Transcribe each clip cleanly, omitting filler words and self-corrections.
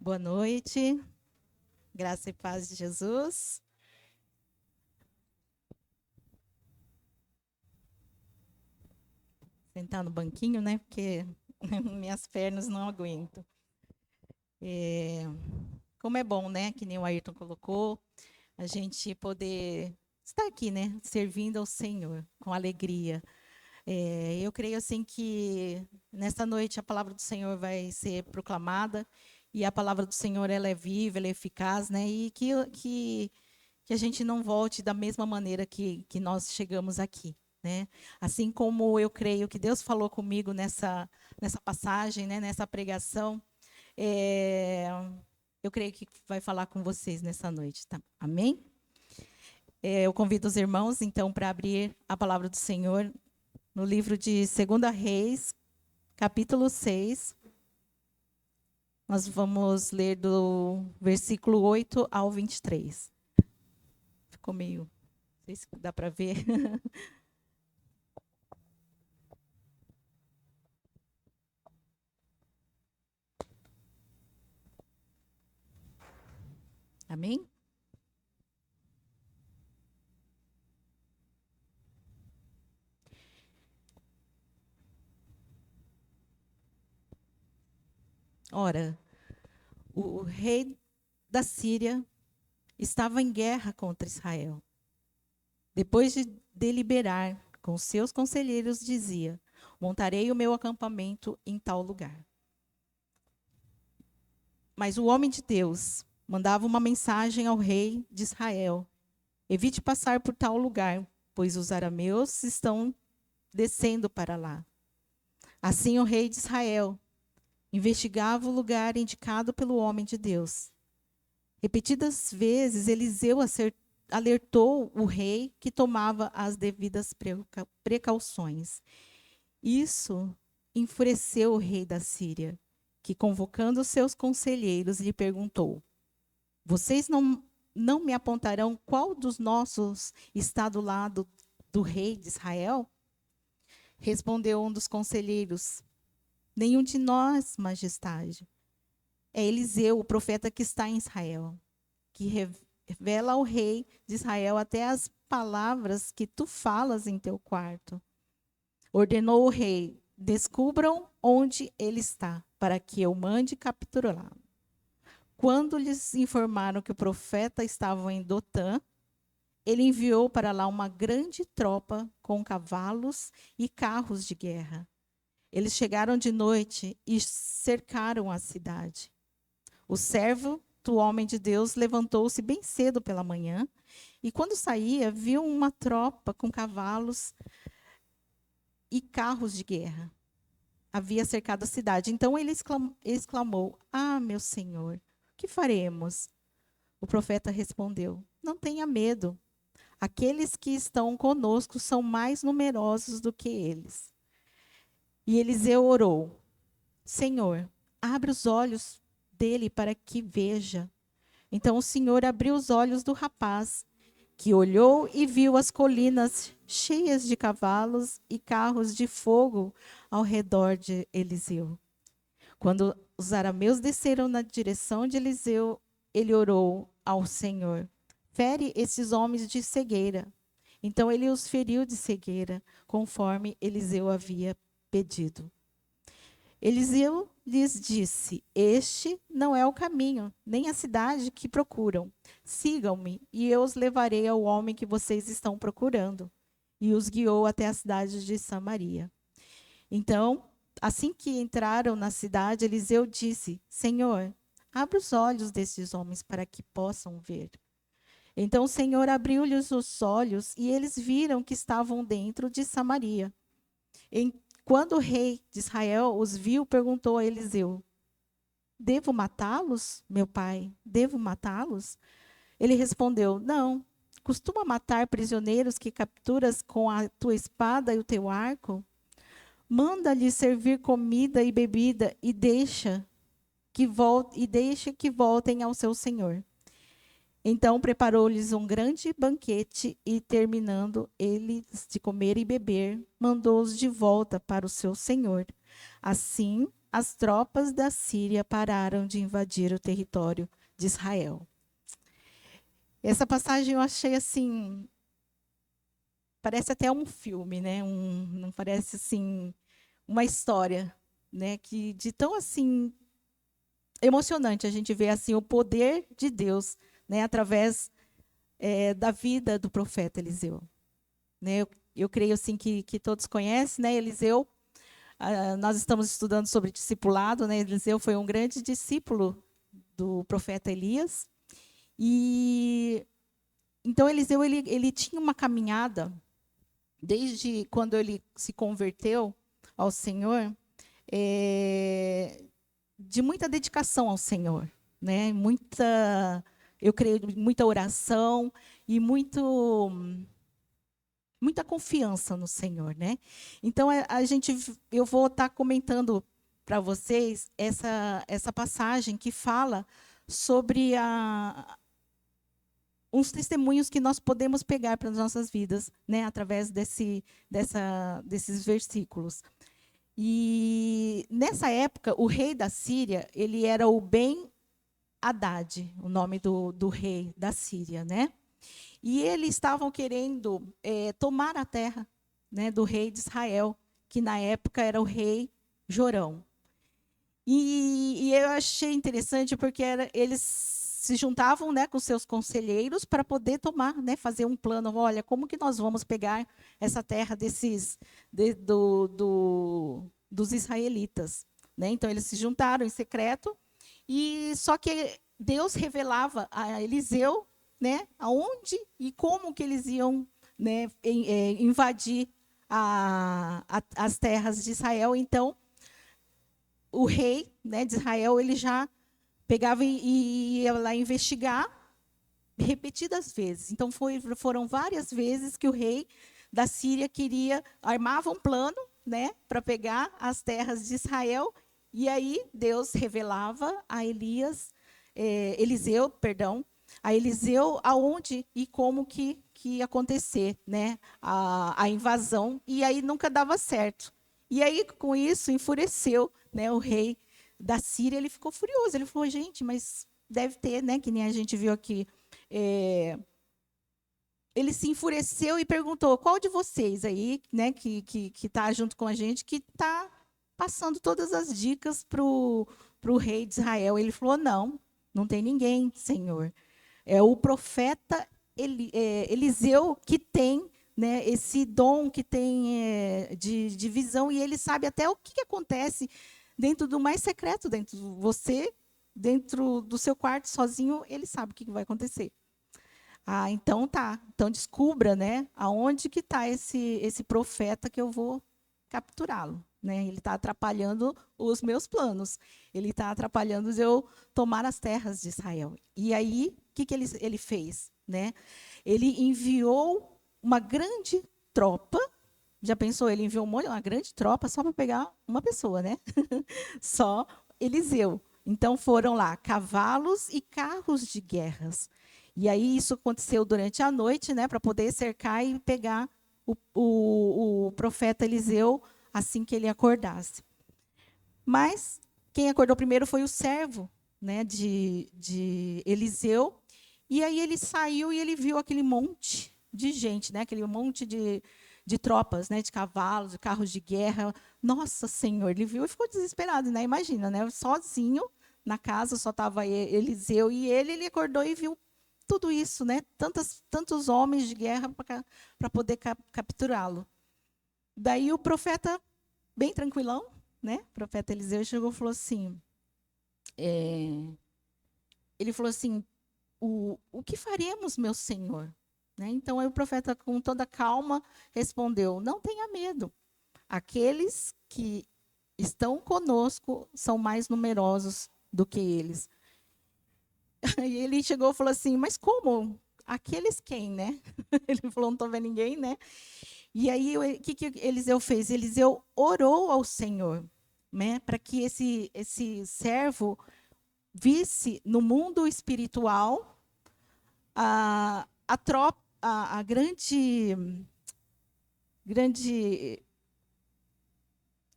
Boa noite, graça e paz de Jesus. Sentar no banquinho, né? Porque minhas pernas não aguentam. Como é bom, né? Que nem o Ayrton colocou, a gente poder estar aqui, né? Servindo ao Senhor com alegria. Eu creio assim que nesta noite a palavra do Senhor vai ser proclamada e a palavra do Senhor ela é viva, ela é eficaz, né? E que a gente não volte da mesma maneira que nós chegamos aqui, né? Assim como eu creio que Deus falou comigo nessa passagem, né? Nessa pregação, eu creio que vai falar com vocês nessa noite, tá? Amém? Eu convido os irmãos, então, para abrir a palavra do Senhor no livro de 2 Reis, capítulo 6. Nós vamos ler do versículo 8 ao 23. Ficou meio... Não sei se dá para ver. Amém? Ora, o rei da Síria estava em guerra contra Israel. Depois de deliberar com seus conselheiros, dizia: montarei o meu acampamento em tal lugar. Mas o homem de Deus mandava uma mensagem ao rei de Israel: evite passar por tal lugar, pois os arameus estão descendo para lá. Assim o rei de Israel investigava o lugar indicado pelo homem de Deus. Repetidas vezes, Eliseu alertou o rei que tomava as devidas precauções. Isso enfureceu o rei da Síria, que, convocando seus conselheiros, lhe perguntou: vocês não me apontarão qual dos nossos está do lado do rei de Israel? Respondeu um dos conselheiros: nenhum de nós, majestade. É Eliseu, o profeta que está em Israel, que revela ao rei de Israel até as palavras que tu falas em teu quarto. Ordenou o rei: descubram onde ele está, para que eu mande capturá-lo. Quando lhes informaram que o profeta estava em Dotã, ele enviou para lá uma grande tropa com cavalos e carros de guerra. Eles chegaram de noite e cercaram a cidade. O servo do homem de Deus levantou-se bem cedo pela manhã e, quando saía, viu uma tropa com cavalos e carros de guerra. Havia cercado a cidade. Então ele exclamou: ah, meu senhor, o que faremos? O profeta respondeu: não tenha medo. Aqueles que estão conosco são mais numerosos do que eles. E Eliseu orou: Senhor, abre os olhos dele para que veja. Então o Senhor abriu os olhos do rapaz, que olhou e viu as colinas cheias de cavalos e carros de fogo ao redor de Eliseu. Quando os arameus desceram na direção de Eliseu, ele orou ao Senhor: fere esses homens de cegueira. Então ele os feriu de cegueira, conforme Eliseu havia pedido. Eliseu lhes disse: este não é o caminho, nem a cidade que procuram. Sigam-me, e eu os levarei ao homem que vocês estão procurando. E os guiou até a cidade de Samaria. Então, assim que entraram na cidade, Eliseu disse: Senhor, abre os olhos desses homens para que possam ver. Então o Senhor abriu-lhes os olhos e eles viram que estavam dentro de Samaria. Quando o rei de Israel os viu, perguntou a Eliseu: devo matá-los, meu pai? Devo matá-los? Ele respondeu: não. Costuma matar prisioneiros que capturas com a tua espada e o teu arco? Manda-lhes servir comida e bebida e deixa que voltem ao seu senhor. Então preparou-lhes um grande banquete e, terminando eles de comer e beber, mandou-os de volta para o seu senhor. Assim, as tropas da Síria pararam de invadir o território de Israel. Essa passagem eu achei assim, parece até um filme, né? Não parece assim uma história, né? Que de tão assim emocionante a gente vê assim o poder de Deus, né? Através da vida do profeta Eliseu, né? Eu creio assim que todos conhecem, né? Eliseu. Nós estamos estudando sobre discipulado, né? Eliseu foi um grande discípulo do profeta Elias. E então Eliseu ele tinha uma caminhada desde quando ele se converteu ao Senhor, de muita dedicação ao Senhor, né? Eu creio, muita oração e muita confiança no Senhor, né? Então eu vou estar comentando para vocês essa passagem que fala sobre uns testemunhos que nós podemos pegar para as nossas vidas, né? Através desses versículos. E nessa época o rei da Síria ele era o Ben-Hadad, o nome do rei da Síria, né? E eles estavam querendo tomar a terra, né, do rei de Israel, que na época era o rei Jorão. E eu achei interessante porque eles se juntavam, né, com seus conselheiros para poder tomar, né, fazer um plano. Olha, como que nós vamos pegar essa terra dos israelitas? Né? Então eles se juntaram em secreto e só que Deus revelava a Eliseu, né, aonde e como que eles iam, né, invadir as terras de Israel. Então, o rei, né, de Israel, ele já pegava e ia lá investigar repetidas vezes. Então, foram várias vezes que o rei da Síria armava um plano, né, para pegar as terras de Israel, e aí Deus revelava a Eliseu, a Eliseu aonde e como que ia acontecer, né, a invasão, e aí nunca dava certo. E aí, com isso, enfureceu, né, o rei da Síria, ele ficou furioso. Ele falou, gente, mas deve ter, né, que nem a gente viu aqui. Ele se enfureceu e perguntou, qual de vocês aí, né, que está junto com a gente, que está passando todas as dicas para o rei de Israel? Ele falou, não tem ninguém, Senhor. É o profeta Eliseu que tem, né, esse dom, que tem de visão, e ele sabe até o que acontece dentro do mais secreto, dentro do seu quarto, sozinho, ele sabe o que vai acontecer. Então tá. Então descubra, né, aonde que está esse profeta que eu vou capturá-lo. Né? Ele está atrapalhando os meus planos. Ele está atrapalhando eu tomar as terras de Israel. E aí, o que ele fez? Né? Ele enviou uma grande tropa. Já pensou? Ele enviou uma grande tropa só para pegar uma pessoa, né? Só Eliseu. Então foram lá cavalos e carros de guerras. E aí isso aconteceu durante a noite, né, para poder cercar e pegar o profeta Eliseu assim que ele acordasse. Mas quem acordou primeiro foi o servo, né, de Eliseu. E aí ele saiu e ele viu aquele monte de gente, né, aquele monte de tropas, né, de cavalos, de carros de guerra. Nossa Senhor, ele viu e ficou desesperado, né? Imagina, né, sozinho na casa, só estava Eliseu e ele acordou e viu tudo isso, né? Tantos homens de guerra para poder capturá-lo. Daí o profeta, bem tranquilão, né? O profeta Eliseu chegou e falou assim, ele falou assim, o que faremos, meu senhor? Né? Então aí o profeta, com toda calma, respondeu, não tenha medo. Aqueles que estão conosco são mais numerosos do que eles. E ele chegou e falou assim, mas como? Aqueles quem, né? Ele falou, não estou vendo ninguém, né? E aí, o que Eliseu fez? Eliseu orou ao Senhor, né? Para que esse servo visse no mundo espiritual a grande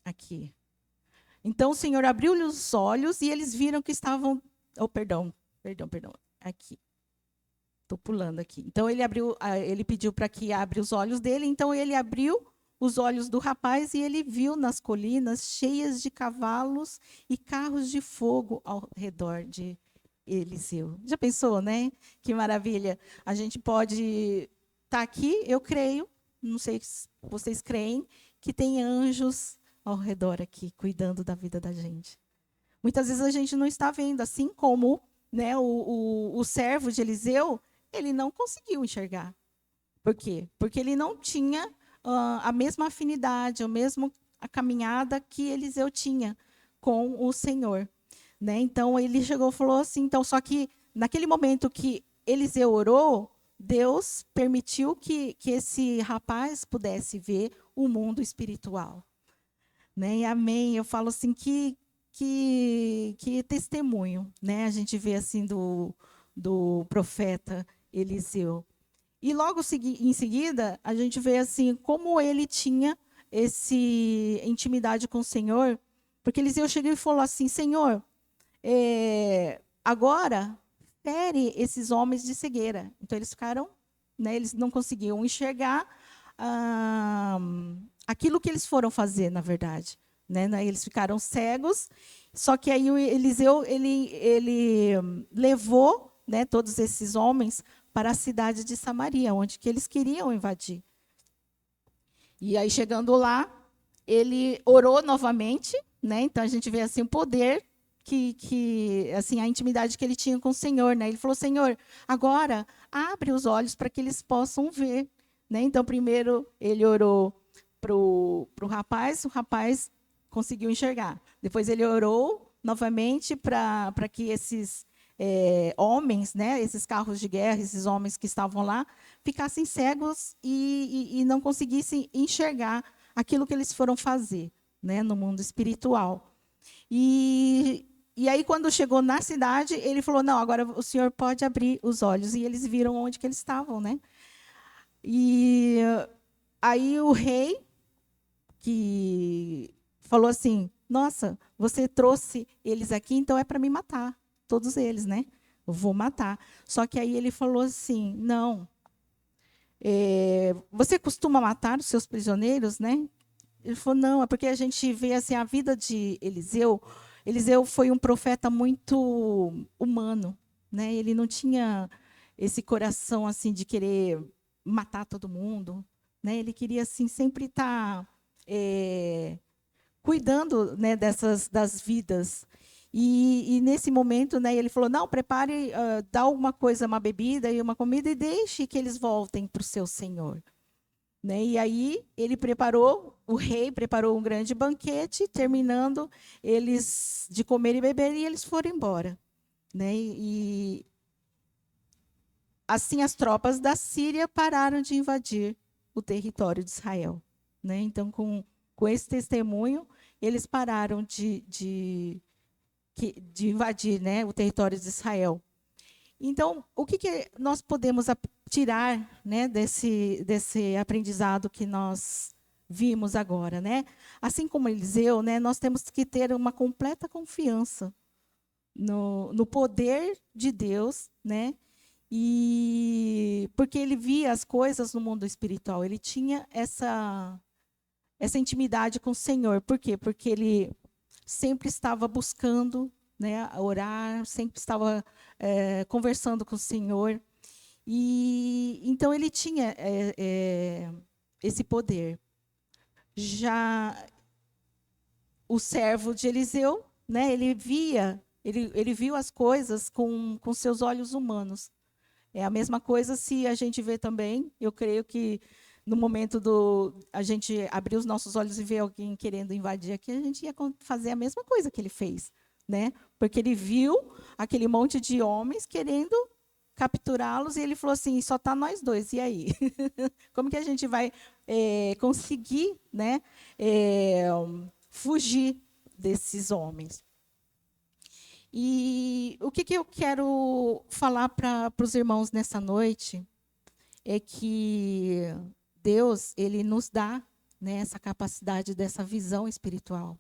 aqui. Então o Senhor abriu-lhe os olhos e eles viram que estavam... Oh, perdão. Aqui. Estou pulando aqui. Então ele pediu para que abra os olhos dele. Então ele abriu os olhos do rapaz e ele viu nas colinas cheias de cavalos e carros de fogo ao redor de Eliseu. Já pensou, né? Que maravilha. A gente pode estar aqui, eu creio, não sei se vocês creem, que tem anjos ao redor aqui, cuidando da vida da gente. Muitas vezes a gente não está vendo, assim como, né, o servo de Eliseu, ele não conseguiu enxergar. Por quê? Porque ele não tinha a mesma afinidade, a caminhada que Eliseu tinha com o Senhor. Né? Então, ele chegou e falou assim, então, só que naquele momento que Eliseu orou, Deus permitiu que esse rapaz pudesse ver o mundo espiritual. Né? E amém. Eu falo assim, que testemunho, né? A gente vê assim do profeta Eliseu. E logo em seguida, a gente vê assim como ele tinha esse intimidade com o Senhor, porque Eliseu chegou e falou assim, Senhor, agora fere esses homens de cegueira. Então eles ficaram, né, eles não conseguiam enxergar aquilo que eles foram fazer, na verdade. Né? Eles ficaram cegos, só que aí o Eliseu ele levou, né, todos esses homens para a cidade de Samaria, onde que eles queriam invadir. E aí, chegando lá, ele orou novamente, né? Então a gente vê assim o poder assim a intimidade que ele tinha com o Senhor, né? Ele falou: Senhor, agora abre os olhos para que eles possam ver, né? Então primeiro ele orou pro rapaz, o rapaz conseguiu enxergar. Depois ele orou novamente para que esses homens, né, esses carros de guerra, esses homens que estavam lá, ficassem cegos e não conseguissem enxergar aquilo que eles foram fazer, né, no mundo espiritual. E aí, quando chegou na cidade, ele falou, não, agora o senhor pode abrir os olhos. E eles viram onde que eles estavam, né? E aí o rei, que falou assim, nossa, você trouxe eles aqui, então é para me matar, todos eles, né? Eu vou matar. Só que aí ele falou assim, não, você costuma matar os seus prisioneiros, né? Ele falou, não, é porque a gente vê assim, a vida de Eliseu. Eliseu foi um profeta muito humano, né? Ele não tinha esse coração assim de querer matar todo mundo, né? Ele queria assim sempre estar cuidando, né, das vidas. E nesse momento, né, ele falou, não, prepare, dá alguma coisa, uma bebida e uma comida e deixe que eles voltem para o seu Senhor. Né? E aí o rei preparou um grande banquete, terminando eles de comer e beber, e eles foram embora. Né? E assim as tropas da Síria pararam de invadir o território de Israel. Né? Então, com esse testemunho, eles pararam de invadir, né, o território de Israel. Então, o que nós podemos tirar, né, desse aprendizado que nós vimos agora, né? Assim como Eliseu, né, nós temos que ter uma completa confiança no poder de Deus, né? E porque ele via as coisas no mundo espiritual, ele tinha essa intimidade com o Senhor. Por quê? Porque ele sempre estava buscando, né, orar, sempre estava conversando com o Senhor. E então ele tinha esse poder. Já o servo de Eliseu, né, ele viu as coisas com seus olhos humanos. É a mesma coisa se a gente vê também, eu creio que no momento a gente abrir os nossos olhos e ver alguém querendo invadir aqui, a gente ia fazer a mesma coisa que ele fez, né? Porque ele viu aquele monte de homens querendo capturá-los e ele falou assim, só está nós dois, e aí? Como que a gente vai conseguir, né, fugir desses homens? E o que eu quero falar para os irmãos nessa noite é que Deus, ele nos dá, né, essa capacidade dessa visão espiritual.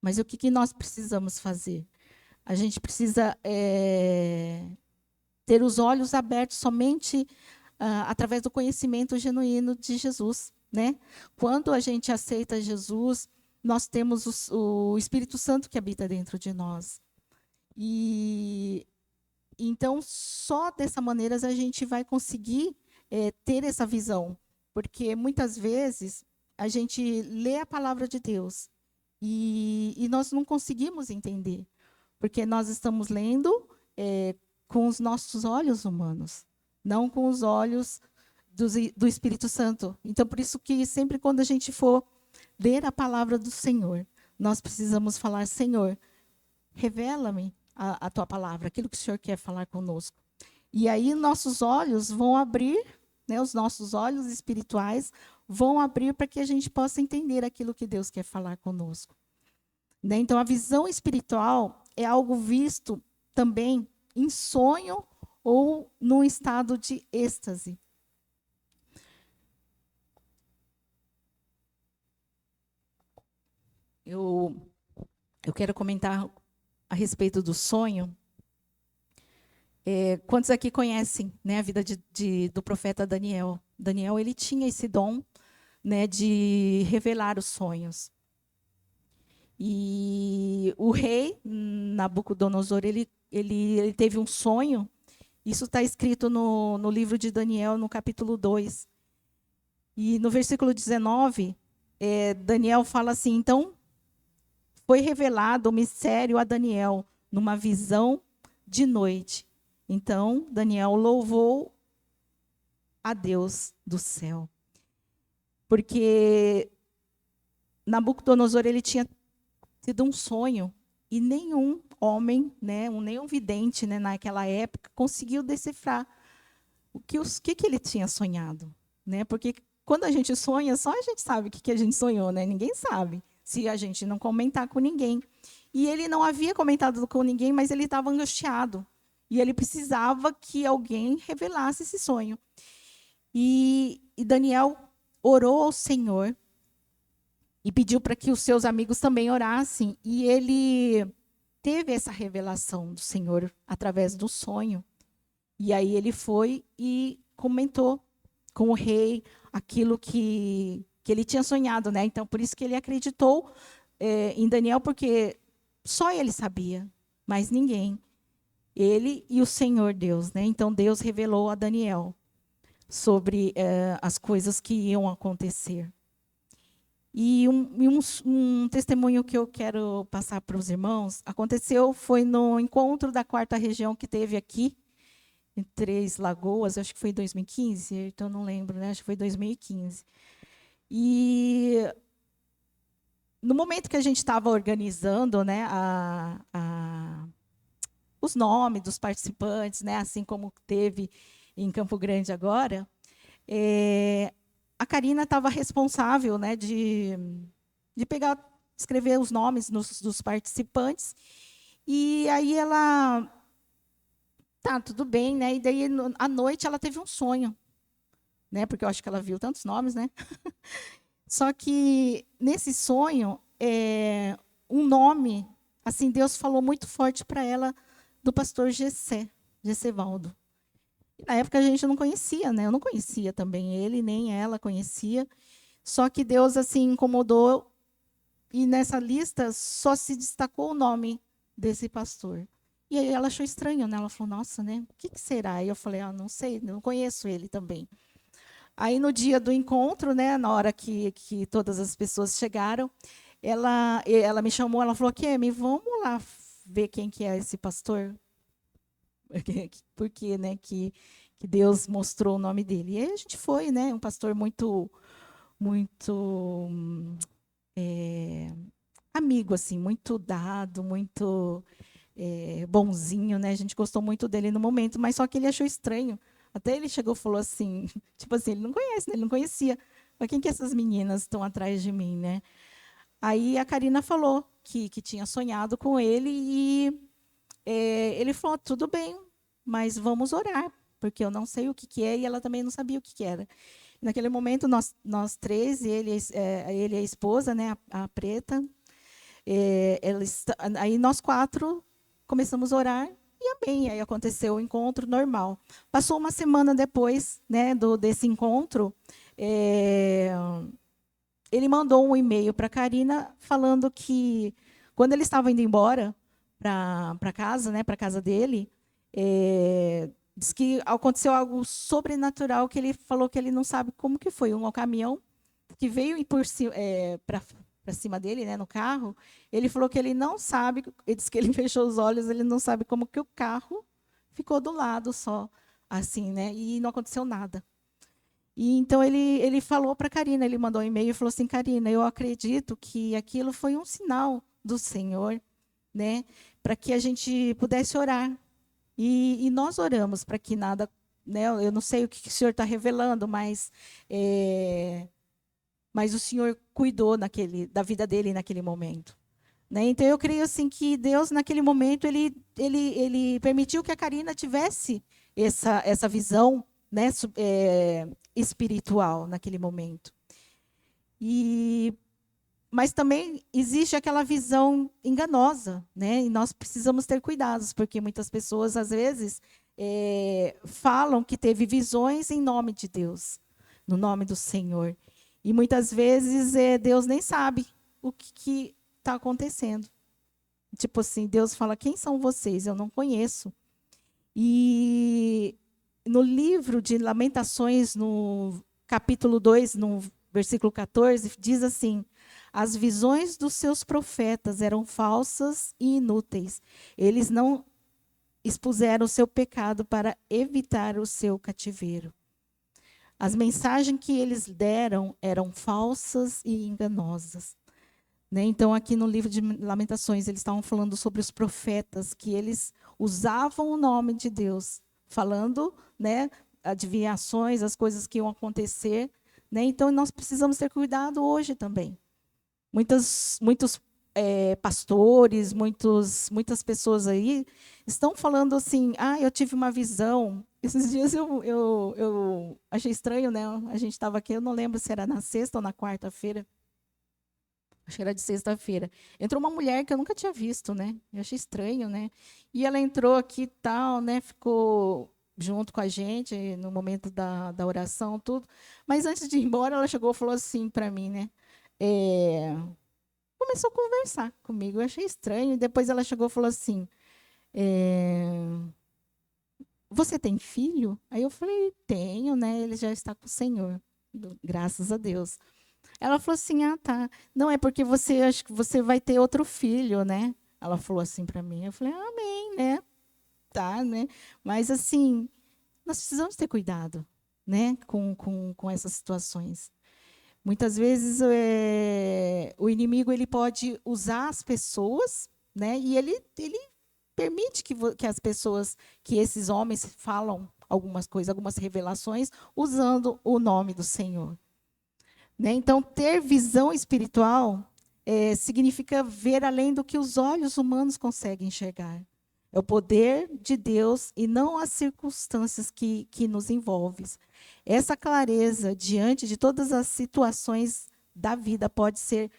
Mas o que nós precisamos fazer? A gente precisa ter os olhos abertos somente através do conhecimento genuíno de Jesus, né? Quando a gente aceita Jesus, nós temos o Espírito Santo que habita dentro de nós. E então, só dessa maneira a gente vai conseguir ter essa visão. Porque muitas vezes a gente lê a palavra de Deus e nós não conseguimos entender. Porque nós estamos lendo com os nossos olhos humanos, não com os olhos do Espírito Santo. Então, por isso que sempre quando a gente for ler a palavra do Senhor, nós precisamos falar: Senhor, revela-me a tua palavra, aquilo que o Senhor quer falar conosco. E aí nossos olhos vão abrir, né, os nossos olhos espirituais vão abrir para que a gente possa entender aquilo que Deus quer falar conosco. Né? Então, a visão espiritual é algo visto também em sonho ou num estado de êxtase. Eu quero comentar a respeito do sonho. Quantos aqui conhecem, né, a vida do profeta Daniel? Daniel, ele tinha esse dom, né, de revelar os sonhos. E o rei Nabucodonosor, ele teve um sonho. Isso está escrito no livro de Daniel, no capítulo 2. E no versículo 19, Daniel fala assim: então foi revelado o mistério a Daniel numa visão de noite. Então Daniel louvou a Deus do céu. Porque Nabucodonosor, ele tinha tido um sonho e nenhum homem, né, nenhum vidente, né, naquela época conseguiu decifrar o que ele tinha sonhado, né? Porque quando a gente sonha, só a gente sabe o que a gente sonhou, né? Ninguém sabe, se a gente não comentar com ninguém. E ele não havia comentado com ninguém, mas ele estava angustiado e ele precisava que alguém revelasse esse sonho. E Daniel orou ao Senhor e pediu para que os seus amigos também orassem. E ele teve essa revelação do Senhor através do sonho. E aí ele foi e comentou com o rei aquilo que ele tinha sonhado, né? Então, por isso que ele acreditou em Daniel, porque só ele sabia, mas ninguém. Ele e o Senhor Deus, né? Então, Deus revelou a Daniel sobre as coisas que iam acontecer. E um testemunho que eu quero passar para os irmãos, foi no encontro da 4ª região que teve aqui, em Três Lagoas, acho que foi em 2015, então não lembro, né? Acho que foi 2015. E no momento que a gente estava organizando, né, os nomes dos participantes, né, assim como teve em Campo Grande agora, a Karina estava responsável, né, de escrever os nomes dos participantes. E aí ela, tá, tudo bem, né? E daí à noite ela teve um sonho, né? Porque eu acho que ela viu tantos nomes, né? Só que nesse sonho, um nome, assim, Deus falou muito forte para ela do pastor Gessevaldo. Na época a gente não conhecia, né? Eu não conhecia também ele, nem ela conhecia. Só que Deus assim incomodou e nessa lista só se destacou o nome desse pastor. E aí ela achou estranho, né? Ela falou: "Nossa, né? O que será?" E eu falei: "Ah, não sei, não conheço ele também." Aí no dia do encontro, né, na hora que todas as pessoas chegaram, ela me chamou, ela falou: "Kemi, vamos lá ver quem que é esse pastor?" Porque, né, que Deus mostrou o nome dele. E aí a gente foi, né, um pastor muito amigo, assim, muito dado, muito bonzinho, né? A gente gostou muito dele no momento, mas só que ele achou estranho. Até ele chegou e falou assim, tipo assim, ele não conhece, né? Ele não conhecia. Mas quem que essas meninas estão atrás de mim, né? Aí a Karina falou que tinha sonhado com ele e ele falou: "Tudo bem, mas vamos orar, porque eu não sei o que é", e ela também não sabia o que era. Naquele momento, nós três, ele e a esposa, né, a Preta, Aí nós 4 começamos a orar e amém. Aí aconteceu o encontro normal. Passou uma semana depois, né, desse encontro, ele mandou um e-mail para a Karina falando que quando ele estava indo embora para casa, né, para casa dele, diz que aconteceu algo sobrenatural que ele falou que ele não sabe como que foi. Um caminhão que veio para cima dele, né, no carro. Ele falou que ele não sabe, ele disse que ele fechou os olhos, ele não sabe como que o carro ficou do lado só, assim, né, e não aconteceu nada. E então ele falou para a Karina, ele mandou um e-mail e falou assim: Karina, eu acredito que aquilo foi um sinal do Senhor, né, para que a gente pudesse orar. E nós oramos para que nada, né, eu não sei o que o Senhor está revelando, mas o Senhor cuidou da vida dele naquele momento. Né? Então, eu creio assim, que Deus, naquele momento, ele permitiu que a Karina tivesse essa visão, né, espiritual naquele momento. Mas também existe aquela visão enganosa, né? E nós precisamos ter cuidados, porque muitas pessoas, às vezes, falam que teve visões em nome de Deus, no nome do Senhor. E muitas vezes Deus nem sabe o que está acontecendo. Tipo assim, Deus fala: quem são vocês? Eu não conheço. E no livro de Lamentações, no capítulo 2, no versículo 14, diz assim: as visões dos seus profetas eram falsas e inúteis. Eles não expuseram o seu pecado para evitar o seu cativeiro. As mensagens que eles deram eram falsas e enganosas. Né? Então, aqui no livro de Lamentações, eles estavam falando sobre os profetas, que eles usavam o nome de Deus, falando, né, adivinhações, as coisas que iam acontecer. Né? Então, nós precisamos ter cuidado hoje também. Muitos pastores, muitas pessoas aí estão falando assim: eu tive uma visão. Esses dias eu achei estranho, né? A gente estava aqui, eu não lembro se era na sexta ou na quarta-feira. Acho que era de sexta-feira. Entrou uma mulher que eu nunca tinha visto, né? Eu achei estranho, né? E ela entrou aqui e tal, né? Ficou junto com a gente no momento da oração, tudo. Mas antes de ir embora, ela chegou e falou assim para mim, né? Começou a conversar comigo. Eu achei estranho. E depois ela chegou e falou assim: você tem filho? Aí eu falei: tenho, né? Ele já está com o Senhor, graças a Deus. Ela falou assim: tá. Não, é porque acho que você vai ter outro filho, né? Ela falou assim para mim. Eu falei: amém, né? Tá, né? Mas assim, nós precisamos ter cuidado, né? Com essas situações. Muitas vezes o inimigo ele pode usar as pessoas, né? E ele permite que as pessoas, que esses homens falam algumas coisas, algumas revelações, usando o nome do Senhor. Né? Então, ter visão espiritual significa ver além do que os olhos humanos conseguem enxergar. É o poder de Deus e não as circunstâncias que nos envolvem. Essa clareza diante de todas as situações da vida pode ser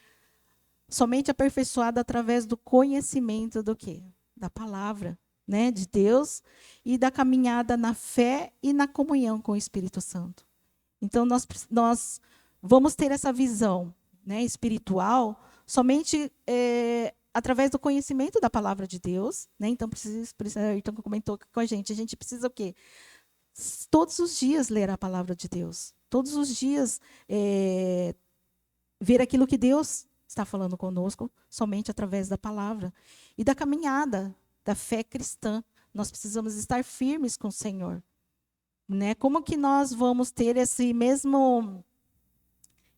somente aperfeiçoada através do conhecimento do quê? Da palavra, né, de Deus, e da caminhada na fé e na comunhão com o Espírito Santo. Então, nós vamos ter essa visão, né, espiritual somente através do conhecimento da palavra de Deus. Né? Então, Ayrton comentou com a gente precisa o quê? Todos os dias ler a palavra de Deus. Todos os dias ver aquilo que Deus está falando conosco, somente através da palavra. E da caminhada, da fé cristã. Nós precisamos estar firmes com o Senhor. Né? Como que nós vamos ter esse mesmo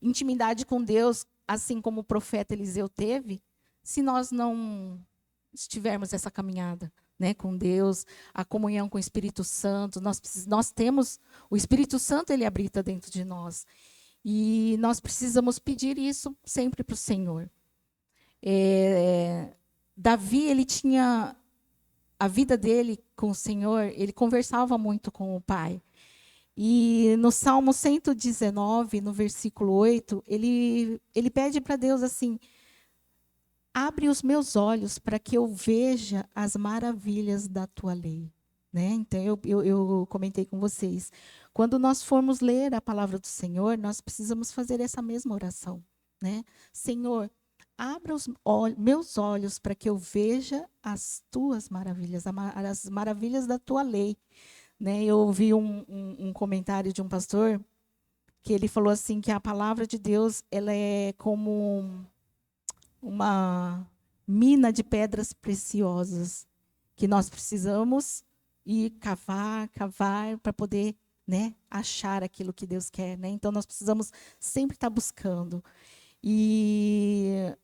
intimidade com Deus, assim como o profeta Eliseu teve, se nós não estivermos essa caminhada, né, com Deus, a comunhão com o Espírito Santo? Nós temos o Espírito Santo, ele habita dentro de nós. E nós precisamos pedir isso sempre para o Senhor. Davi, ele tinha a vida dele com o Senhor, ele conversava muito com o Pai. E no Salmo 119, no versículo 8, ele pede para Deus assim: Abre os meus olhos para que eu veja as maravilhas da tua lei. Né? Então, eu comentei com vocês. Quando nós formos ler a palavra do Senhor, nós precisamos fazer essa mesma oração. Né? Senhor, abra os meus olhos para que eu veja as tuas maravilhas, as maravilhas da tua lei. Né? Eu ouvi um comentário de um pastor que ele falou assim que a palavra de Deus ela é como uma mina de pedras preciosas que nós precisamos ir cavar para poder, né, achar aquilo que Deus quer, né? Então nós precisamos sempre estar buscando. E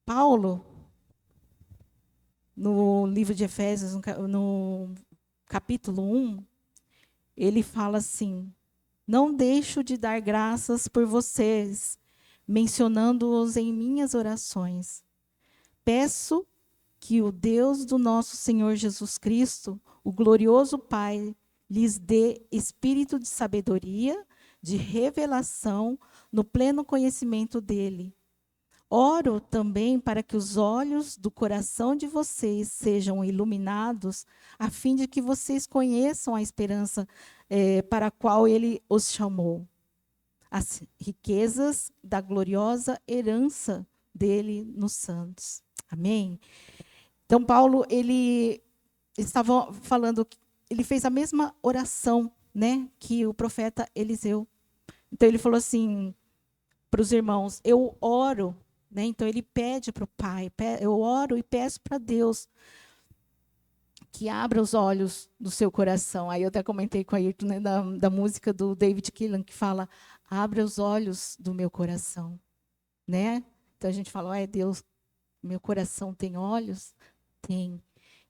Paulo, no livro de Efésios, no capítulo 1, ele fala assim: não deixo de dar graças por vocês, mencionando-os em minhas orações. Peço que o Deus do nosso Senhor Jesus Cristo, o glorioso Pai, lhes dê espírito de sabedoria, de revelação, no pleno conhecimento dele. Oro também para que os olhos do coração de vocês sejam iluminados, a fim de que vocês conheçam a esperança para a qual ele os chamou, as riquezas da gloriosa herança dele nos santos. Amém? Então, Paulo, ele estava falando, ele fez a mesma oração, né, que o profeta Eliseu. Então, ele falou assim para os irmãos: eu oro, né? Então, ele pede para o Pai, eu oro e peço para Deus que abra os olhos do seu coração. Aí eu até comentei com a Ayrton, né, da música do David Keelan, que fala: abra os olhos do meu coração. Né? Então, a gente fala: Deus, meu coração tem olhos? Tem.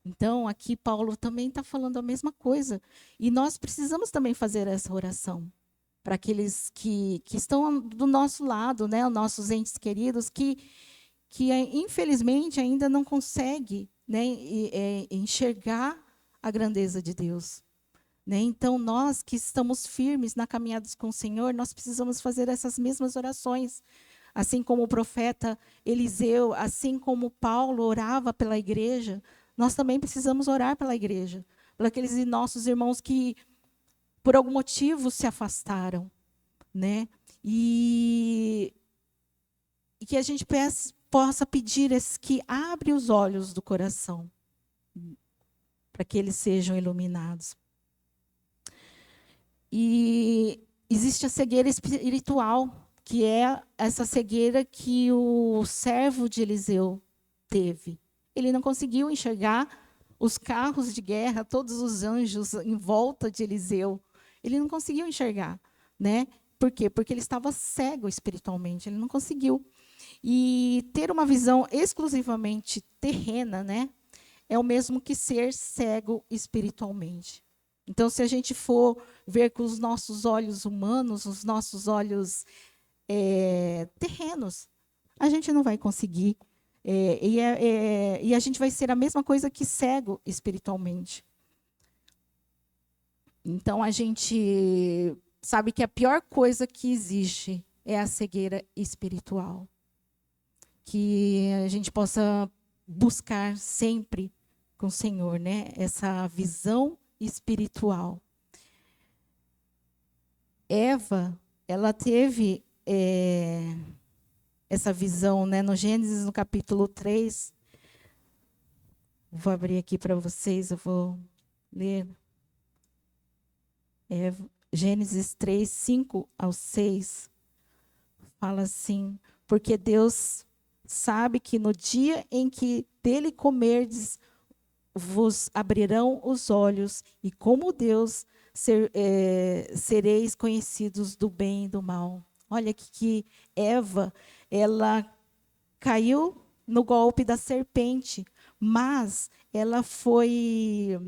Então, aqui Paulo também está falando a mesma coisa. E nós precisamos também fazer essa oração para aqueles que estão do nosso lado, né, os nossos entes queridos, que infelizmente ainda não conseguem, né, enxergar a grandeza de Deus. Né? Então, nós que estamos firmes na caminhada com o Senhor, nós precisamos fazer essas mesmas orações. Assim como o profeta Eliseu, assim como Paulo orava pela igreja, nós também precisamos orar pela igreja, por aqueles nossos irmãos que, por algum motivo, se afastaram. Né? E que a gente possa pedir que abre os olhos do coração, para que eles sejam iluminados. E existe a cegueira espiritual, que é essa cegueira que o servo de Eliseu teve. Ele não conseguiu enxergar os carros de guerra, todos os anjos em volta de Eliseu. Ele não conseguiu enxergar. Né? Por quê? Porque ele estava cego espiritualmente, ele não conseguiu. E ter uma visão exclusivamente terrena, né, é o mesmo que ser cego espiritualmente. Então, se a gente for ver com os nossos olhos humanos, os nossos olhos terrenos, a gente não vai conseguir. E a gente vai ser a mesma coisa que cego espiritualmente. Então, a gente sabe que a pior coisa que existe é a cegueira espiritual. Que a gente possa buscar sempre com o Senhor, né, essa visão espiritual. Eva, ela teve essa visão, né, no Gênesis, no capítulo 3. Vou abrir aqui para vocês, eu vou ler. Gênesis 3, 5 ao 6. Fala assim: porque Deus sabe que no dia em que dele comerdes, vos abrirão os olhos, e como Deus sereis conhecidos do bem e do mal. Olha que Eva, ela caiu no golpe da serpente, mas ela foi,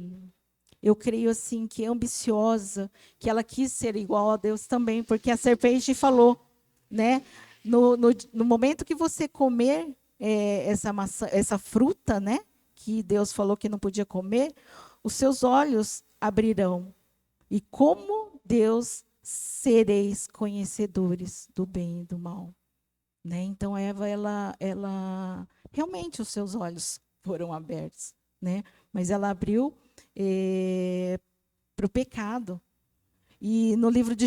eu creio assim, que ambiciosa, que ela quis ser igual a Deus também, porque a serpente falou, né? No momento que você comer essa maçã, essa fruta, né, que Deus falou que não podia comer, os seus olhos abrirão. E como Deus sereis conhecedores do bem e do mal. né? Então Eva, ela realmente os seus olhos foram abertos, né? Mas ela abriu para o pecado. E no livro de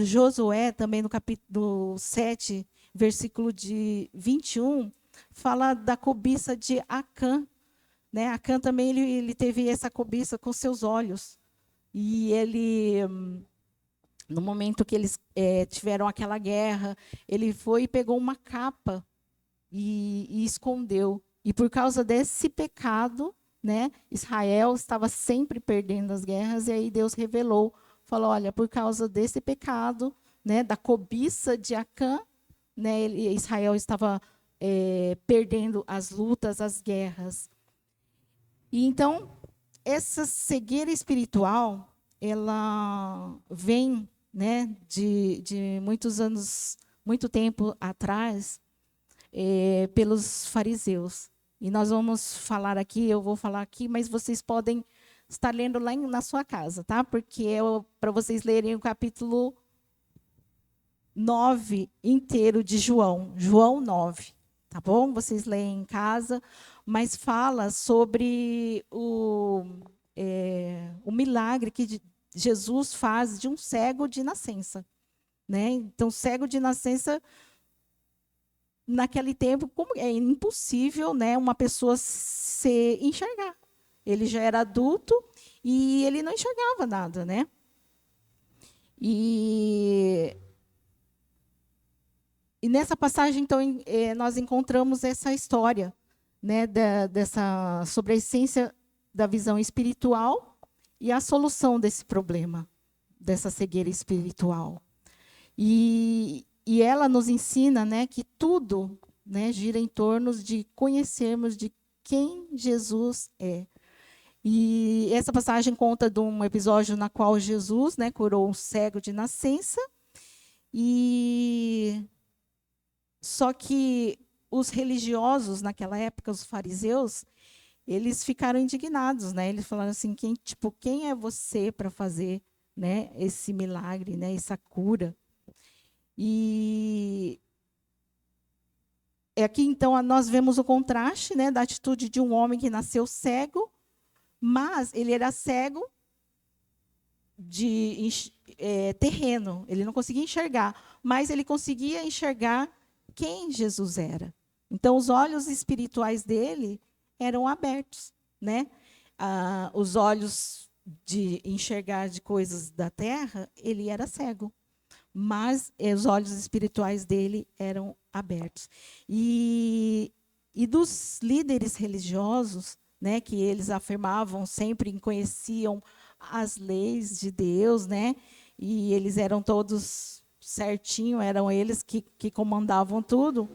Josué, também no capítulo 7, versículo de 21, fala da cobiça de Acã, né? Acã também ele teve essa cobiça com seus olhos. E ele, no momento que eles tiveram aquela guerra, ele foi e pegou uma capa e escondeu. E por causa desse pecado, né, Israel estava sempre perdendo as guerras, e aí Deus revelou, falou, olha, por causa desse pecado, né, da cobiça de Acã, né, Israel estava perdendo as lutas, as guerras. E então, essa cegueira espiritual, ela vem, né, de muitos anos, muito tempo atrás, pelos fariseus. E nós vamos falar aqui, eu vou falar aqui, mas vocês podem estar lendo lá na sua casa, tá? Porque é para vocês lerem o capítulo 9 inteiro de João, João 9, tá bom? Vocês leem em casa, mas fala sobre o milagre que Jesus faz de um cego de nascença, né? Então, cego de nascença, naquele tempo, como é impossível, né, uma pessoa se enxergar. Ele já era adulto e ele não enxergava nada, né? E nessa passagem, então, nós encontramos essa história, né, sobre a essência da visão espiritual e a solução desse problema, dessa cegueira espiritual. E ela nos ensina, né, que tudo, né, gira em torno de conhecermos de quem Jesus é. E essa passagem conta de um episódio na qual Jesus, né, curou um cego de nascença. E só que os religiosos naquela época, os fariseus, eles ficaram indignados, né? Eles falaram assim, quem é você para fazer, né, esse milagre, né, essa cura? E aqui, então, nós vemos o contraste, né, da atitude de um homem que nasceu cego, mas ele era cego de terreno, ele não conseguia enxergar, mas ele conseguia enxergar quem Jesus era. Então, os olhos espirituais dele eram abertos, né? Os olhos de enxergar de coisas da terra, ele era cego, mas os olhos espirituais dele eram abertos. E dos líderes religiosos, né, que eles afirmavam sempre conheciam as leis de Deus, né, e eles eram todos certinho, eram eles que comandavam tudo,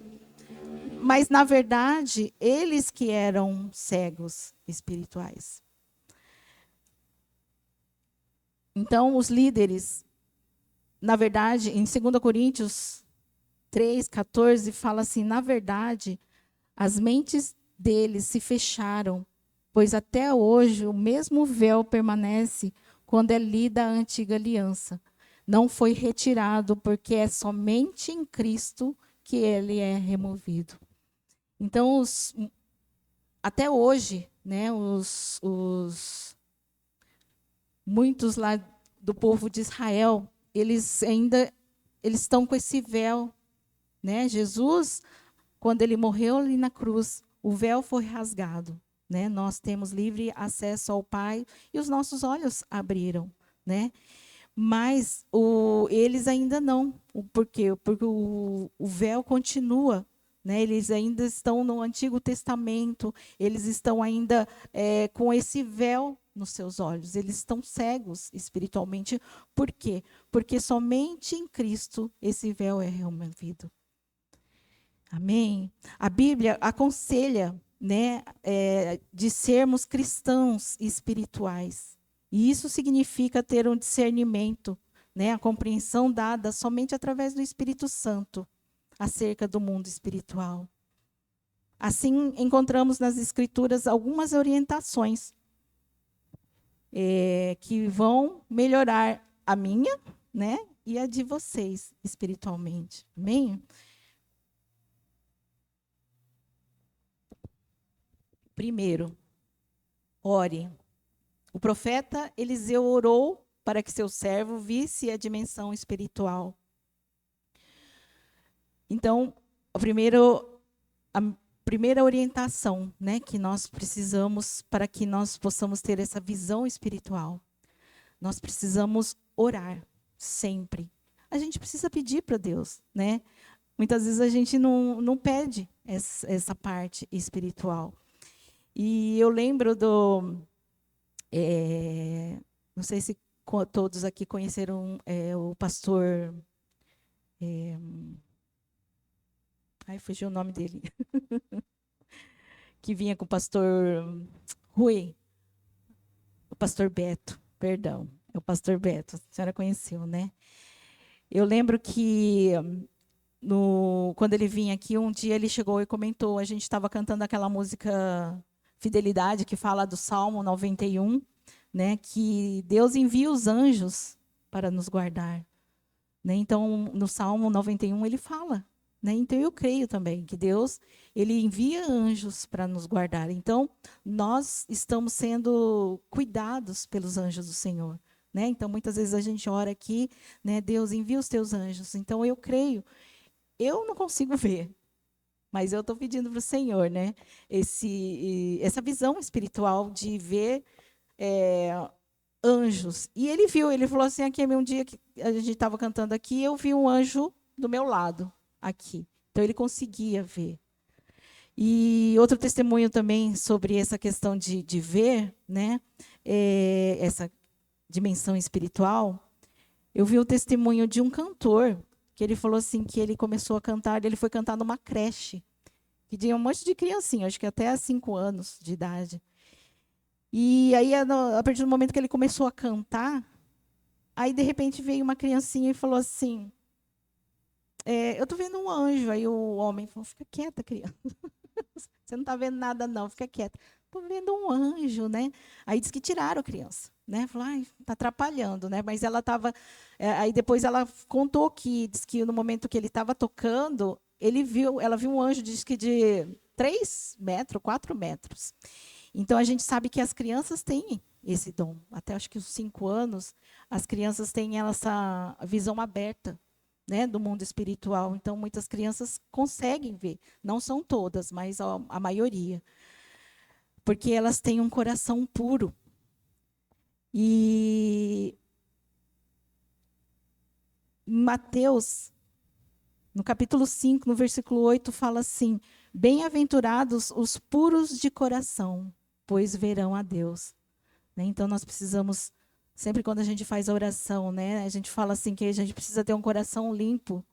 mas, na verdade, eles que eram cegos espirituais. Então, os líderes, na verdade, em 2 Coríntios 3:14, fala assim, na verdade, as mentes deles se fecharam, pois até hoje o mesmo véu permanece quando é lida a antiga aliança. Não foi retirado, porque é somente em Cristo que ele é removido. Então, até hoje, né, muitos lá do povo de Israel, eles estão com esse véu, né? Jesus, quando ele morreu ali na cruz, o véu foi rasgado, né? Nós temos livre acesso ao Pai e os nossos olhos abriram, né? Mas eles ainda não. Por quê? Porque o véu continua, né? Eles ainda estão no Antigo Testamento, eles estão ainda com esse véu nos seus olhos, eles estão cegos espiritualmente. Por quê? Porque somente em Cristo esse véu é removido. Amém? A Bíblia aconselha, né, de sermos cristãos espirituais. E isso significa ter um discernimento, né, a compreensão dada somente através do Espírito Santo acerca do mundo espiritual. Assim, encontramos nas Escrituras algumas orientações que vão melhorar a minha, né, e a de vocês espiritualmente. Amém? Primeiro, ore. O profeta Eliseu orou para que seu servo visse a dimensão espiritual. Então, a primeira orientação, né, que nós precisamos para que nós possamos ter essa visão espiritual, nós precisamos orar sempre. A gente precisa pedir para Deus, né? Muitas vezes a gente não pede essa parte espiritual. E eu lembro não sei se todos aqui conheceram o pastor... fugiu o nome dele. Que vinha com o pastor Rui. O pastor Beto, perdão. É o pastor Beto, a senhora conheceu, né? Eu lembro que quando ele vinha aqui, um dia ele chegou e comentou, a gente estava cantando aquela música Fidelidade, que fala do Salmo 91, né, que Deus envia os anjos para nos guardar. Né? Então, no Salmo 91, ele fala. Né? Então, eu creio também que Deus ele envia anjos para nos guardar. Então, nós estamos sendo cuidados pelos anjos do Senhor. Né? Então, muitas vezes a gente ora aqui, né, Deus envia os teus anjos. Então, eu creio. Eu não consigo ver, mas eu estou pedindo para o Senhor, né, essa visão espiritual de ver anjos. E ele viu, ele falou assim, aqui um dia que a gente estava cantando aqui, eu vi um anjo do meu lado, aqui. Então, ele conseguia ver. E outro testemunho também sobre essa questão de ver, né, essa dimensão espiritual, eu vi o testemunho de um cantor, que ele falou assim, que ele começou a cantar, ele foi cantar numa creche, que tinha um monte de criancinha, acho que até 5 anos de idade. E aí, a partir do momento que ele começou a cantar, aí, de repente, veio uma criancinha e falou assim, eu estou vendo um anjo. Aí o homem falou, fica quieta, criança. Você não está vendo nada, não, fica quieta. Estou vendo um anjo, né? Aí disse que tiraram a criança, né? Falou, está atrapalhando, né? Mas ela estava... aí depois ela contou diz que no momento que ele estava tocando, ela viu um anjo, diz que de 3 metros, 4 metros. Então, a gente sabe que as crianças têm esse dom. Até acho que os 5 anos, as crianças têm essa visão aberta, né, do mundo espiritual. Então, muitas crianças conseguem ver. Não são todas, mas a maioria. Porque elas têm um coração puro. E Mateus, no capítulo 5, no versículo 8, fala assim, bem-aventurados os puros de coração, pois verão a Deus. Né? Então, nós precisamos, sempre quando a gente faz a oração, né, a gente fala assim que a gente precisa ter um coração limpo,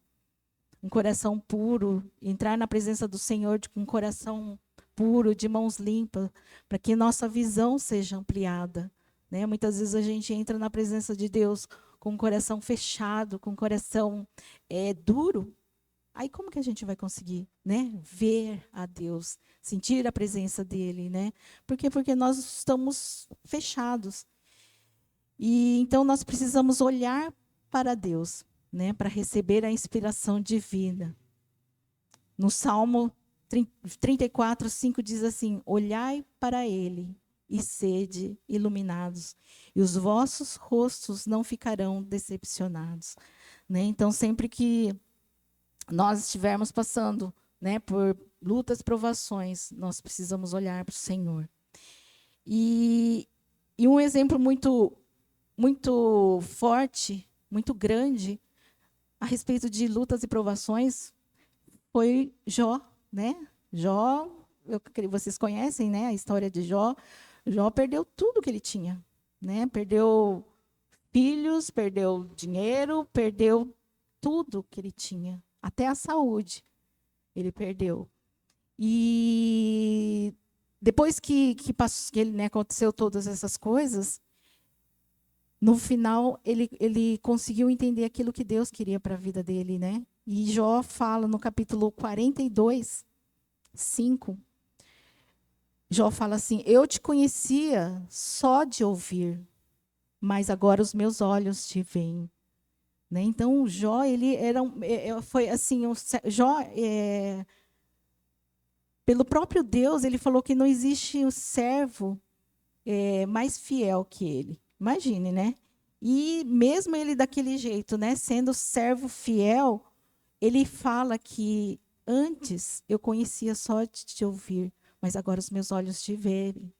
um coração puro, entrar na presença do Senhor com um coração puro, de mãos limpas, para que nossa visão seja ampliada. Né? Muitas vezes a gente entra na presença de Deus com o coração fechado, com o coração duro. Aí como que a gente vai conseguir, né, ver a Deus, sentir a presença dele, né? Por quê? Porque nós estamos fechados. E então nós precisamos olhar para Deus, né, para receber a inspiração divina. No Salmo 34, 5 diz assim, olhai para ele e sede iluminados, e os vossos rostos não ficarão decepcionados. Né? Então, sempre que nós estivermos passando, né, por lutas, provações, nós precisamos olhar para o Senhor. E um exemplo muito, muito forte, muito grande, a respeito de lutas e provações, foi Jó. Né? Jó, vocês conhecem, né, a história de Jó. Jó perdeu tudo que ele tinha. Né? Perdeu filhos, perdeu dinheiro, perdeu tudo que ele tinha. Até a saúde ele perdeu. E depois que ele, né, aconteceu todas essas coisas, no final ele conseguiu entender aquilo que Deus queria para a vida dele. Né? E Jó fala no capítulo 42, 5, Jó fala assim, eu te conhecia só de ouvir, mas agora os meus olhos te veem. Né? Então, Jó, ele era foi assim, Jó Pelo próprio Deus, ele falou que não existe um servo mais fiel que ele. Imagine, né? E mesmo ele daquele jeito, né, sendo servo fiel, ele fala que antes eu conhecia só de te ouvir, mas agora os meus olhos te veem.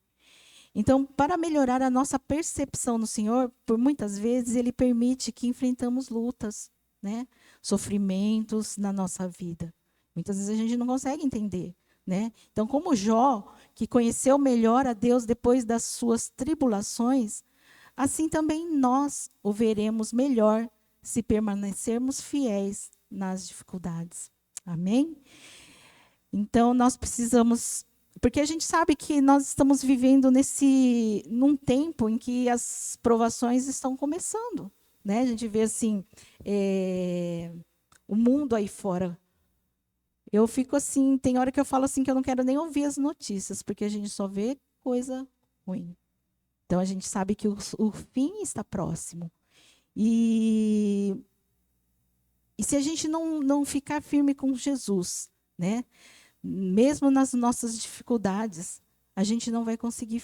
Então, para melhorar a nossa percepção no Senhor, por muitas vezes ele permite que enfrentamos lutas, né, sofrimentos na nossa vida. Muitas vezes a gente não consegue entender, né? Então, como Jó, que conheceu melhor a Deus depois das suas tribulações, assim também nós o veremos melhor se permanecermos fiéis nas dificuldades. Amém? Então, nós precisamos, porque a gente sabe que nós estamos vivendo num tempo em que as provações estão começando, né? A gente vê assim, o mundo aí fora. Eu fico assim, tem hora que eu falo assim que eu não quero nem ouvir as notícias, porque a gente só vê coisa ruim. Então a gente sabe que o fim está próximo. E se a gente não ficar firme com Jesus, né? Mesmo nas nossas dificuldades, a gente não vai conseguir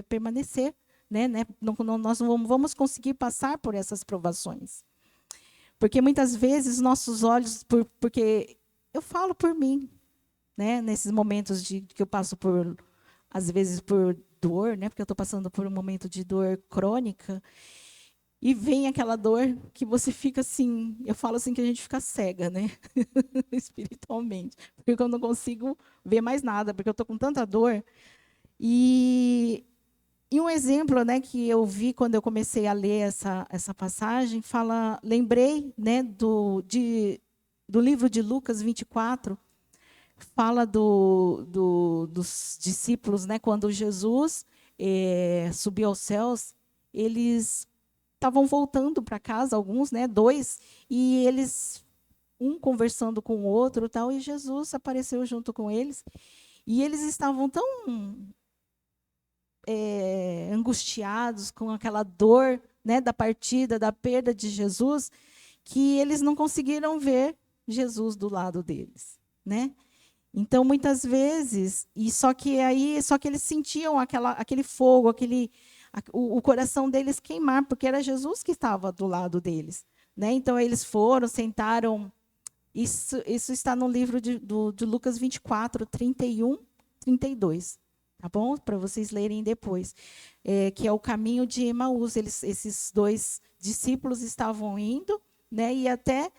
permanecer, né? Nós não vamos conseguir passar por essas provações. Porque muitas vezes nossos olhos, porque eu falo por mim, né? Nesses momentos que eu passo às vezes por dor, né? Porque eu estou passando por um momento de dor crônica, e vem aquela dor que você fica assim, eu falo assim que a gente fica cega, né? Espiritualmente, porque eu não consigo ver mais nada, porque eu estou com tanta dor. E um exemplo, né, que eu vi quando eu comecei a ler essa passagem, lembrei, né, do livro de Lucas 24, fala dos discípulos, né, quando Jesus subiu aos céus, eles estavam voltando para casa, alguns, né, dois, e eles, um conversando com o outro, tal, e Jesus apareceu junto com eles, e eles estavam tão angustiados com aquela dor, né, da partida, da perda de Jesus, que eles não conseguiram ver Jesus do lado deles, né? Então, muitas vezes, só que eles sentiam aquele fogo, o coração deles queimar, porque era Jesus que estava do lado deles, né? Então eles foram, sentaram. Isso está no livro de Lucas 24, 31, 32. Tá bom? Para vocês lerem depois. Que é o caminho de Emaús. Esses dois discípulos estavam indo, né? E até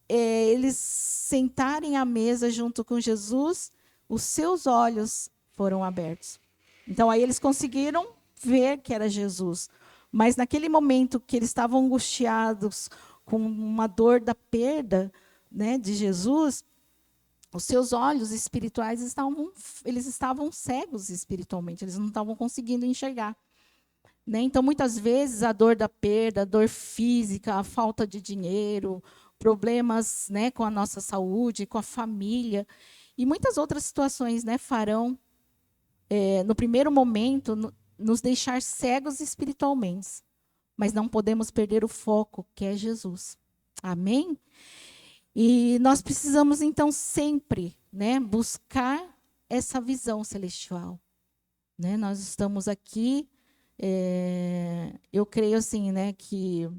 eles sentarem à mesa junto com Jesus, os seus olhos foram abertos. Então, aí eles conseguiram ver que era Jesus. Mas naquele momento que eles estavam angustiados com uma dor da perda, né, de Jesus, os seus olhos espirituais estavam cegos espiritualmente, eles não estavam conseguindo enxergar. Né? Então, muitas vezes, a dor da perda, a dor física, a falta de dinheiro, problemas, né, com a nossa saúde, com a família, e muitas outras situações, né, farão, no primeiro momento, nos deixar cegos espiritualmente. Mas não podemos perder o foco, que é Jesus. Amém? E nós precisamos, então, sempre, né, buscar essa visão celestial. Né? Nós estamos aqui, eu creio assim, né, que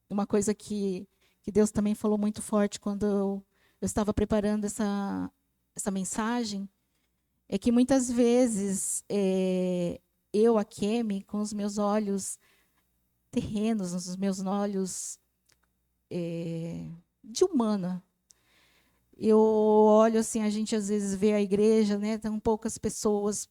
uma coisa que Deus também falou muito forte quando eu estava preparando essa mensagem, é que muitas vezes eu, a Kemi, com os meus olhos terrenos, os meus olhos de humana, eu olho assim, a gente às vezes vê a igreja, né? Tem poucas pessoas,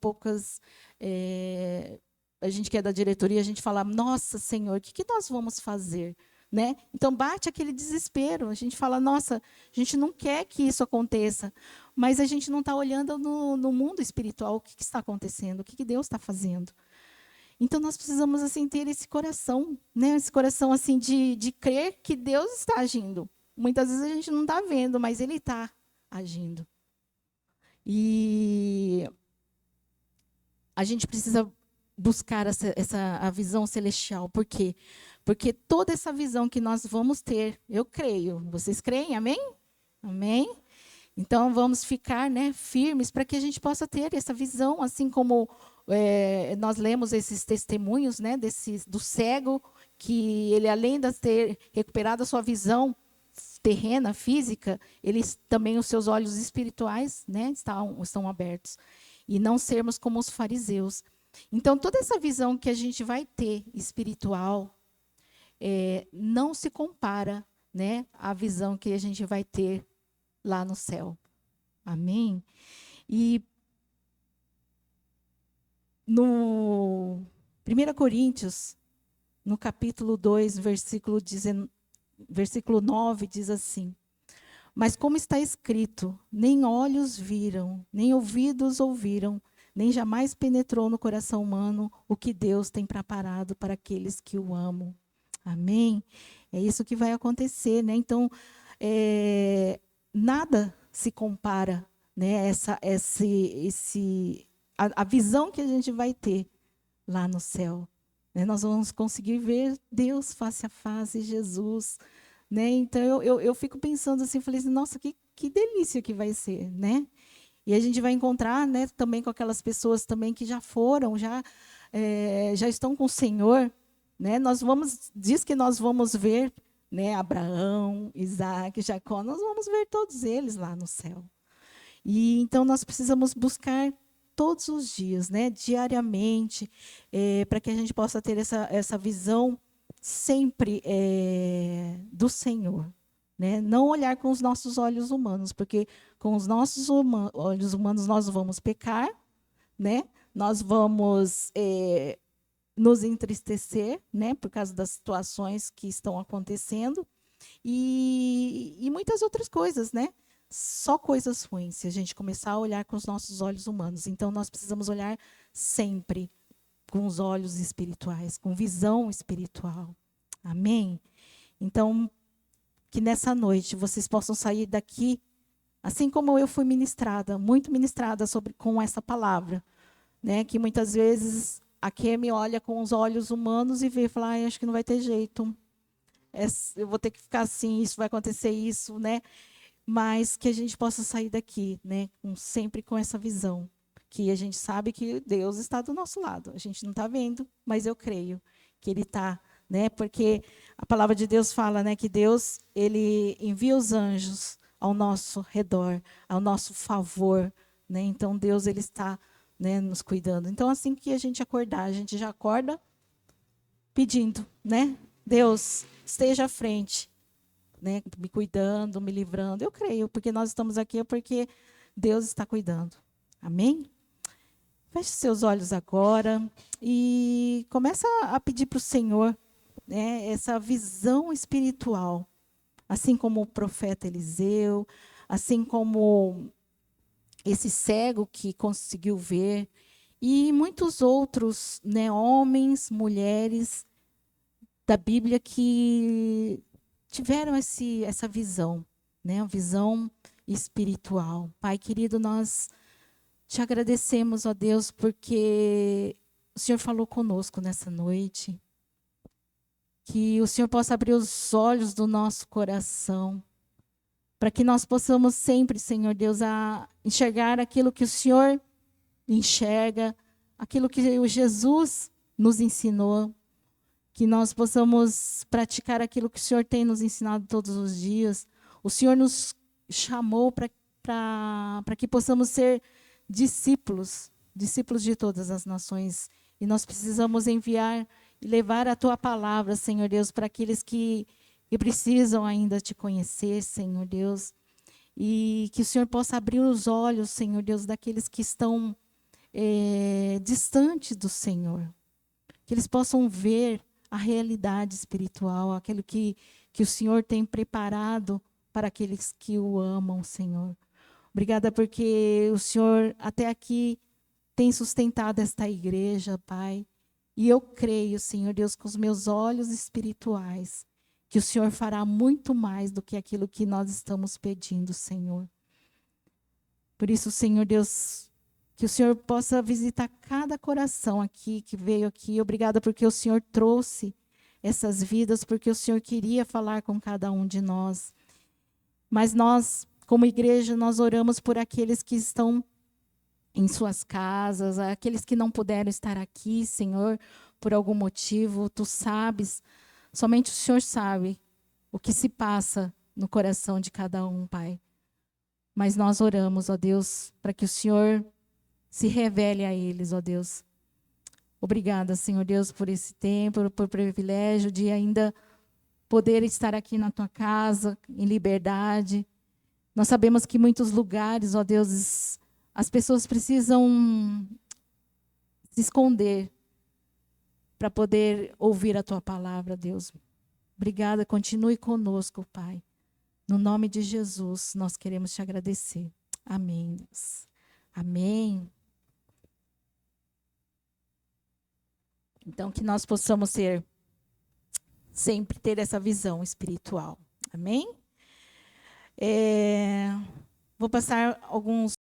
a gente que é da diretoria, a gente fala, nossa, Senhor, o que nós vamos fazer? Né? Então, bate aquele desespero. A gente fala, nossa, a gente não quer que isso aconteça, mas a gente não está olhando no mundo espiritual o que está acontecendo, o que Deus está fazendo. Então, nós precisamos assim ter esse coração, né? Esse coração assim de crer que Deus está agindo. Muitas vezes a gente não está vendo, mas Ele está agindo. E a gente precisa buscar a visão celestial. Por quê? Porque toda essa visão que nós vamos ter, eu creio. Vocês creem? Amém? Amém? Então, vamos ficar, né, firmes para que a gente possa ter essa visão, assim como nós lemos esses testemunhos, né, do cego, que ele, além de ter recuperado a sua visão terrena, física, também os seus olhos espirituais, né, estão abertos. E não sermos como os fariseus. Então, toda essa visão que a gente vai ter espiritual não se compara, né, à visão que a gente vai ter lá no céu. Amém? E no 1 Coríntios, no capítulo 2, versículo 9, diz assim: mas como está escrito, nem olhos viram, nem ouvidos ouviram, nem jamais penetrou no coração humano o que Deus tem preparado para aqueles que o amam. Amém? É isso que vai acontecer, né? Então, nada se compara, né? A visão que a gente vai ter lá no céu. Né? Nós vamos conseguir ver Deus face a face, Jesus. Né? Então, eu fico pensando assim, falei assim, nossa, que delícia que vai ser, né? E a gente vai encontrar, né, também com aquelas pessoas também que já foram, já estão com o Senhor, né? Diz que nós vamos ver, né, Abraão, Isaac, Jacó, nós vamos ver todos eles lá no céu. E então nós precisamos buscar todos os dias, né, diariamente, para que a gente possa ter essa visão sempre do Senhor, né? Não olhar com os nossos olhos humanos, porque com os nossos olhos humanos nós vamos pecar, né? Nós vamos nos entristecer, né? Por causa das situações que estão acontecendo e muitas outras coisas, né? Só coisas ruins, se a gente começar a olhar com os nossos olhos humanos. Então, nós precisamos olhar sempre com os olhos espirituais, com visão espiritual. Amém? Então, que nessa noite vocês possam sair daqui, assim como eu fui ministrada, muito ministrada com essa palavra, né? Que muitas vezes a Kemi olha com os olhos humanos e vê, fala, acho que não vai ter jeito. Eu vou ter que ficar assim, isso vai acontecer isso, né? Mas que a gente possa sair daqui, né? Sempre com essa visão. Que a gente sabe que Deus está do nosso lado. A gente não está vendo, mas eu creio que Ele está, né? Porque a palavra de Deus fala, né, que Deus ele envia os anjos ao nosso redor, ao nosso favor, né? Então Deus ele está, né, nos cuidando. Então assim que a gente acordar, a gente já acorda pedindo, né? Deus esteja à frente, né? Me cuidando, me livrando. Eu creio, porque nós estamos aqui é porque Deus está cuidando. Amém? Feche seus olhos agora e começa a pedir para o Senhor, né, essa visão espiritual, assim como o profeta Eliseu, assim como esse cego que conseguiu ver, e muitos outros, né, homens, mulheres da Bíblia que tiveram essa visão, né, uma visão espiritual. Pai querido, nós te agradecemos, ó Deus, porque o Senhor falou conosco nessa noite. Que o Senhor possa abrir os olhos do nosso coração, para que nós possamos sempre, Senhor Deus, a enxergar aquilo que o Senhor enxerga, aquilo que o Jesus nos ensinou, que nós possamos praticar aquilo que o Senhor tem nos ensinado todos os dias. O Senhor nos chamou para que possamos ser discípulos de todas as nações. E nós precisamos enviar e levar a Tua palavra, Senhor Deus, para aqueles que precisam ainda Te conhecer, Senhor Deus. E que o Senhor possa abrir os olhos, Senhor Deus, daqueles que estão distantes do Senhor. Que eles possam ver a realidade espiritual, aquilo que o Senhor tem preparado para aqueles que o amam, Senhor. Obrigada porque o Senhor até aqui tem sustentado esta igreja, Pai. E eu creio, Senhor Deus, com os meus olhos espirituais, que o Senhor fará muito mais do que aquilo que nós estamos pedindo, Senhor. Por isso, Senhor Deus, que o Senhor possa visitar cada coração aqui, que veio aqui. Obrigada porque o Senhor trouxe essas vidas, porque o Senhor queria falar com cada um de nós. Mas nós como igreja, nós oramos por aqueles que estão em suas casas, aqueles que não puderam estar aqui, Senhor, por algum motivo. Tu sabes, somente o Senhor sabe o que se passa no coração de cada um, Pai. Mas nós oramos, ó Deus, para que o Senhor se revele a eles, ó Deus. Obrigada, Senhor Deus, por esse tempo, por privilégio de ainda poder estar aqui na tua casa, em liberdade. Nós sabemos que em muitos lugares, ó Deus, as pessoas precisam se esconder para poder ouvir a tua palavra, Deus. Obrigada, continue conosco, Pai. No nome de Jesus, nós queremos te agradecer. Amém, Deus. Amém. Então, que nós possamos sempre ter essa visão espiritual. Amém? Vou passar alguns